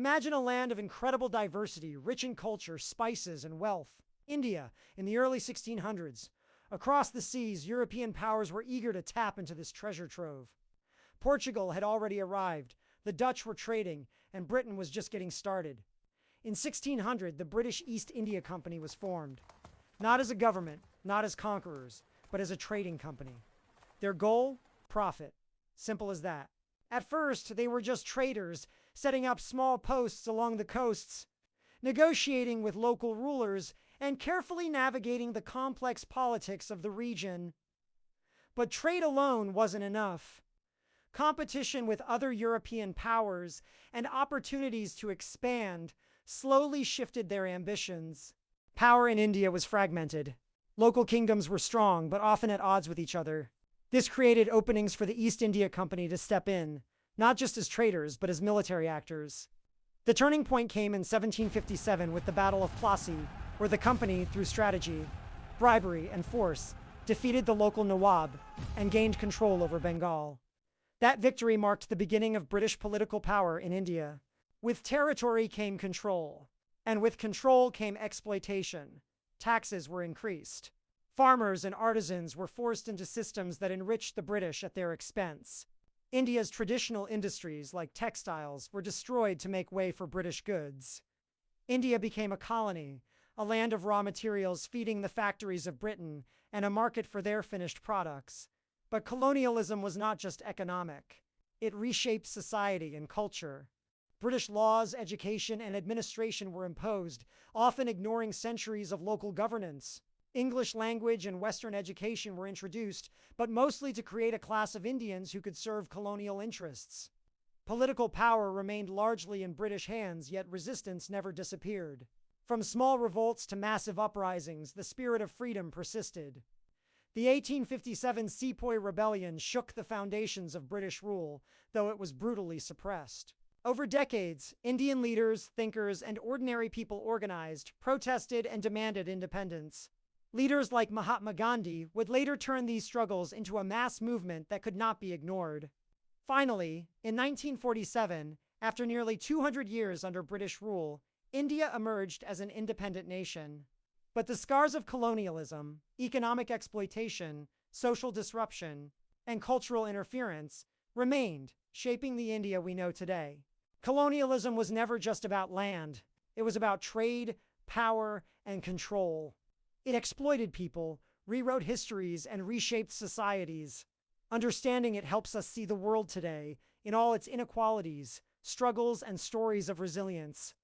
Imagine a land of incredible diversity, rich in culture, spices, and wealth. India, in the early 1600s. Across the seas, European powers were eager to tap into this treasure trove. Portugal had already arrived, the Dutch were trading, and Britain was just getting started. In 1600, the British East India Company was formed. Not as a government, not as conquerors, but as a trading company. Their goal? Profit. Simple as that. At first, they were just traders, setting up small posts along the coasts, negotiating with local rulers, and carefully navigating the complex politics of the region. But trade alone wasn't enough. Competition with other European powers and opportunities to expand slowly shifted their ambitions. Power in India was fragmented. Local kingdoms were strong, but often at odds with each other. This created openings for the East India Company to step in, not just as traders, but as military actors. The turning point came in 1757 with the Battle of Plassey, where the company, through strategy, bribery, and force, defeated the local Nawab and gained control over Bengal. That victory marked the beginning of British political power in India. With territory came control, and with control came exploitation. Taxes were increased. Farmers and artisans were forced into systems that enriched the British at their expense. India's traditional industries, like textiles, were destroyed to make way for British goods. India became a colony, a land of raw materials feeding the factories of Britain and a market for their finished products. But colonialism was not just economic. It reshaped society and culture. British laws, education, and administration were imposed, often ignoring centuries of local governance. English language and Western education were introduced, but mostly to create a class of Indians who could serve colonial interests. Political power remained largely in British hands, yet resistance never disappeared. From small revolts to massive uprisings, the spirit of freedom persisted. The 1857 Sepoy Rebellion shook the foundations of British rule, though it was brutally suppressed. Over decades, Indian leaders, thinkers, and ordinary people organized, protested, and demanded independence. Leaders like Mahatma Gandhi would later turn these struggles into a mass movement that could not be ignored. Finally, in 1947, after nearly 200 years under British rule, India emerged as an independent nation. But the scars of colonialism, economic exploitation, social disruption, and cultural interference remained, shaping the India we know today. Colonialism was never just about land. It was about trade, power, and control. It exploited people, rewrote histories, and reshaped societies. Understanding it helps us see the world today in all its inequalities, struggles, and stories of resilience.